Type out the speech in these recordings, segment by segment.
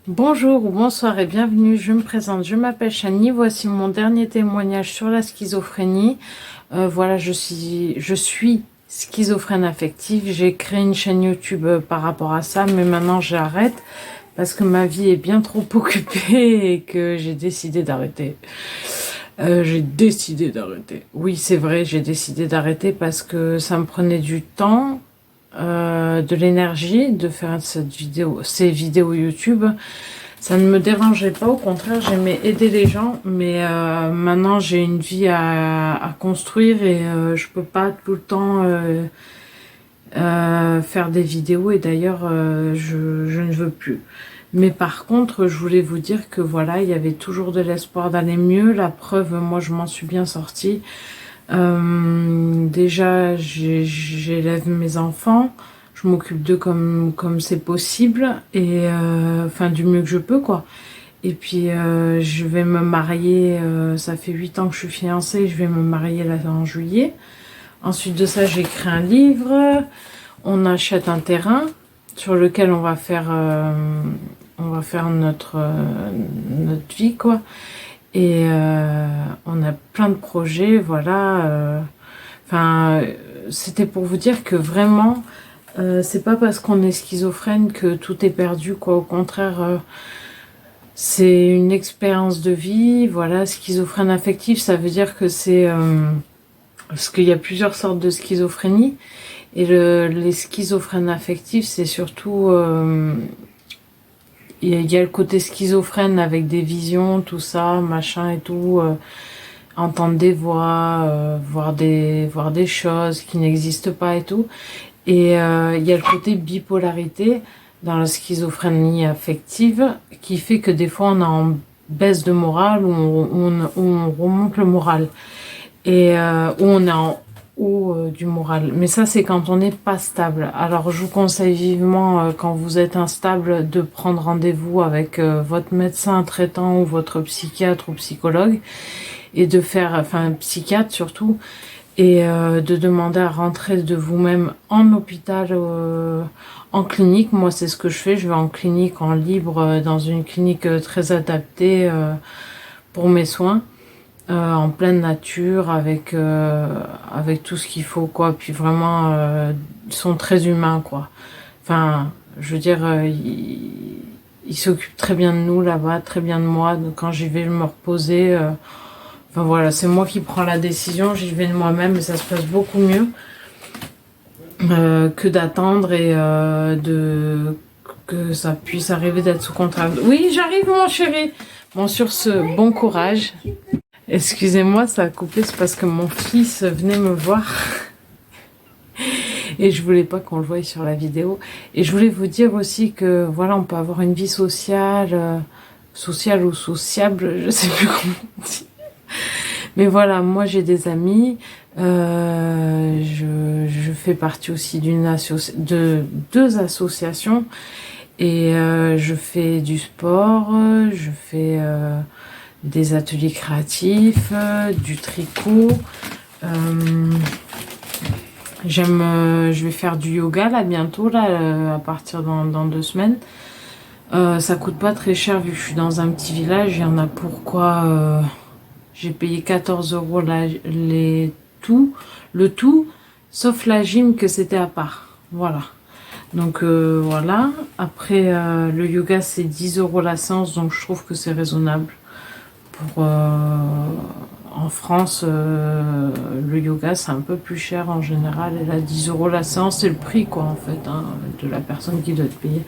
Bonjour ou bonsoir et bienvenue, je me présente, je m'appelle Chani, voici mon dernier témoignage sur la schizophrénie. Voilà, je suis schizophrène affective, j'ai créé une chaîne YouTube par rapport à ça, mais maintenant j'arrête parce que ma vie est bien trop occupée et que j'ai décidé d'arrêter. Oui, c'est vrai, j'ai décidé d'arrêter parce que ça me prenait du temps, de l'énergie de faire ces vidéos YouTube. Ça ne me dérangeait pas, au contraire, j'aimais aider les gens, mais maintenant j'ai une vie à construire et je peux pas tout le temps faire des vidéos et d'ailleurs je ne veux plus. Mais par contre, je voulais vous dire que voilà, il y avait toujours de l'espoir d'aller mieux. La preuve, moi je m'en suis bien sortie. Déjà, j'élève mes enfants, je m'occupe d'eux comme c'est possible et enfin du mieux que je peux quoi. Et puis je vais me marier, ça fait 8 ans que je suis fiancée, je vais me marier là en juillet. Ensuite de ça, j'écris un livre, on achète un terrain sur lequel on va faire notre vie quoi. Et on a plein de projets, voilà. Enfin, c'était pour vous dire que vraiment, c'est pas parce qu'on est schizophrène que tout est perdu, quoi. Au contraire, c'est une expérience de vie. Voilà, schizophrène affectif, ça veut dire que c'est parce qu'il y a plusieurs sortes de schizophrénie. Et les schizophrènes affectifs, c'est surtout il y a le côté schizophrène avec des visions, tout ça, machin et tout, entendre des voix, voir des choses qui n'existent pas et tout. Et il y a le côté bipolarité dans la schizophrénie affective qui fait que des fois on est en baisse de morale ou on remonte le moral et où on est en haut du moral. Mais ça, c'est quand on n'est pas stable. Alors, je vous conseille vivement, quand vous êtes instable, de prendre rendez-vous avec votre médecin traitant ou votre psychiatre ou psychologue et de faire, enfin, psychiatre surtout, et de demander à rentrer de vous-même en hôpital, en clinique. Moi, c'est ce que je fais. Je vais en clinique, en libre, dans une clinique très adaptée pour mes soins. En pleine nature avec tout ce qu'il faut quoi, puis vraiment ils sont très humains quoi, enfin je veux dire ils s'occupent très bien de nous là-bas, très bien de moi. Donc, quand j'y vais me reposer, enfin voilà, c'est moi qui prends la décision, j'y vais de moi-même et ça se passe beaucoup mieux que d'attendre et de que ça puisse arriver d'être sous contrat. Oui, j'arrive mon chéri. Bon, sur ce, bon courage. Excusez-moi, ça a coupé, c'est parce que mon fils venait me voir et je voulais pas qu'on le voie sur la vidéo. Et je voulais vous dire aussi que voilà, on peut avoir une vie sociale, sociale ou sociable, je sais plus comment on dit. Mais voilà, moi j'ai des amis, je fais partie aussi de deux associations et je fais du sport, je fais des ateliers créatifs, du tricot. Je vais faire du yoga là bientôt, là, à partir dans 2 semaines. Ça coûte pas très cher vu que je suis dans un petit village. Il y en a pourquoi j'ai payé 14 euros le tout, sauf la gym que c'était à part. Voilà. Donc voilà. Après, le yoga c'est 10 euros la séance, donc je trouve que c'est raisonnable. En France, le yoga c'est un peu plus cher en général, et là 10 euros la séance c'est le prix quoi en fait hein, de la personne qui doit te payer.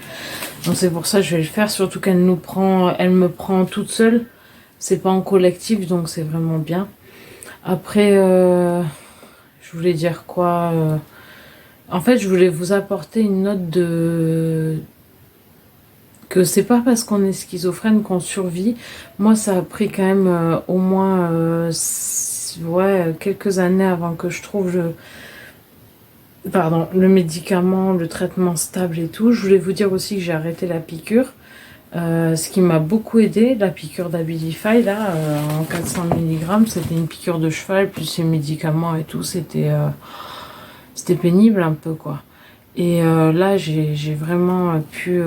Donc c'est pour ça que je vais le faire, surtout elle me prend toute seule, c'est pas en collectif donc c'est vraiment bien. Après, je voulais dire quoi en fait je voulais vous apporter une note que c'est pas parce qu'on est schizophrène qu'on survit. Moi, ça a pris quand même au moins quelques années avant que je trouve le médicament, le traitement stable et tout. Je voulais vous dire aussi que j'ai arrêté la piqûre. Ce qui m'a beaucoup aidé, la piqûre d'Abilify, là, en 400 mg, c'était une piqûre de cheval, plus les médicaments et tout, c'était pénible un peu, quoi. Et là, j'ai vraiment pu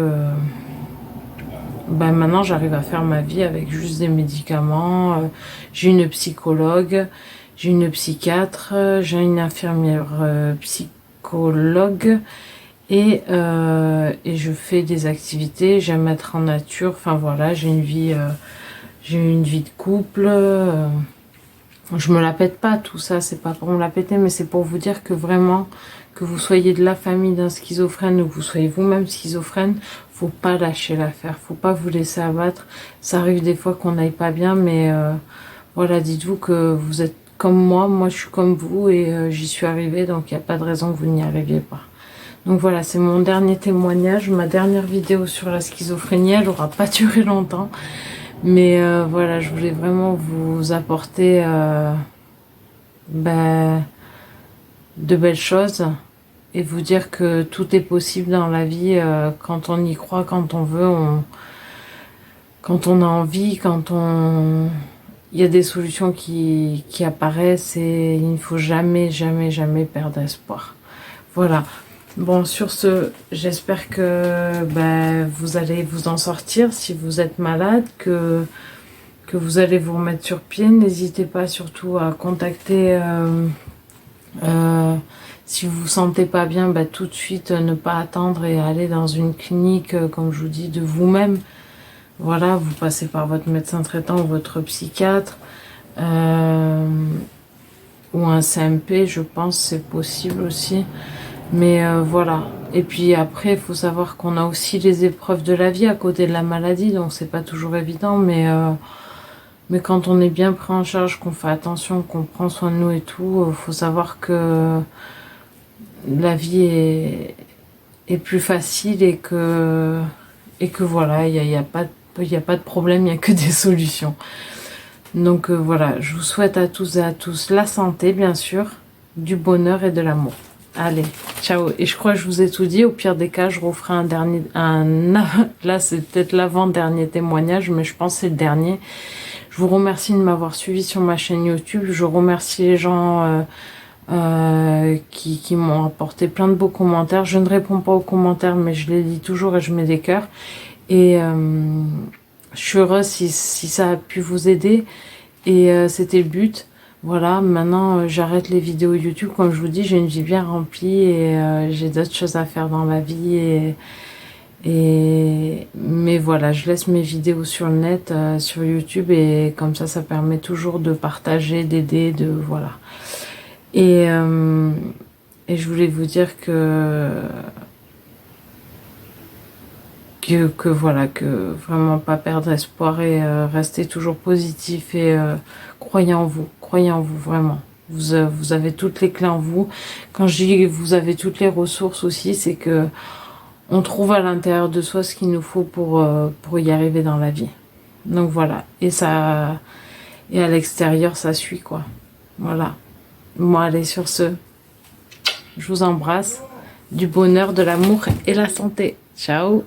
ben maintenant j'arrive à faire ma vie avec juste des médicaments. J'ai une psychologue, j'ai une psychiatre, j'ai une infirmière psychologue et je fais des activités. J'aime être en nature. Enfin voilà, j'ai une vie de couple. Je me la pète pas, tout ça, c'est pas pour me la péter, mais c'est pour vous dire que vraiment, que vous soyez de la famille d'un schizophrène ou que vous soyez vous-même schizophrène, faut pas lâcher l'affaire, faut pas vous laisser abattre. Ça arrive des fois qu'on n'aille pas bien, mais voilà, dites-vous que vous êtes comme moi je suis comme vous et j'y suis arrivée, donc il n'y a pas de raison que vous n'y arriviez pas. Donc voilà, c'est mon dernier témoignage, ma dernière vidéo sur la schizophrénie, elle aura pas duré longtemps. Mais voilà, je voulais vraiment vous apporter ben, de belles choses et vous dire que tout est possible dans la vie quand on y croit, quand on veut, quand on a envie, il y a des solutions qui apparaissent et il ne faut jamais, jamais, jamais perdre espoir. Voilà. Bon, sur ce, j'espère que vous allez vous en sortir si vous êtes malade, que vous allez vous remettre sur pied. N'hésitez pas surtout à contacter, si vous vous sentez pas bien, tout de suite, ne pas attendre et aller dans une clinique, comme je vous dis, de vous-même. Voilà, vous passez par votre médecin traitant ou votre psychiatre, ou un CMP, je pense, c'est possible aussi. Mais voilà. Et puis après, il faut savoir qu'on a aussi les épreuves de la vie à côté de la maladie, donc c'est pas toujours évident, mais quand on est bien pris en charge, qu'on fait attention, qu'on prend soin de nous et tout, faut savoir que la vie est plus facile et que voilà, il y a pas de problème, il y a que des solutions. Donc voilà, je vous souhaite à tous et à tous la santé, bien sûr, du bonheur et de l'amour. Allez, ciao. Et je crois que je vous ai tout dit. Au pire des cas, je referai un dernier... Là, c'est peut-être l'avant-dernier témoignage, mais je pense que c'est le dernier. Je vous remercie de m'avoir suivi sur ma chaîne YouTube. Je remercie les gens qui m'ont apporté plein de beaux commentaires. Je ne réponds pas aux commentaires, mais je les lis toujours et je mets des cœurs. Et je suis heureuse si ça a pu vous aider. Et c'était le but. Voilà, maintenant j'arrête les vidéos YouTube. Comme je vous dis, j'ai une vie bien remplie et j'ai d'autres choses à faire dans la vie. Mais voilà, je laisse mes vidéos sur le net, sur YouTube, et comme ça permet toujours de partager, d'aider, voilà. Et je voulais vous dire que voilà, que vraiment pas perdre espoir et rester toujours positif et croyez en vous vraiment. Vous avez toutes les clés en vous. Quand je dis vous avez toutes les ressources aussi, c'est que on trouve à l'intérieur de soi ce qu'il nous faut pour y arriver dans la vie. Donc voilà, et à l'extérieur ça suit quoi. Voilà. Bon allez, sur ce, je vous embrasse, du bonheur, de l'amour et la santé. Ciao.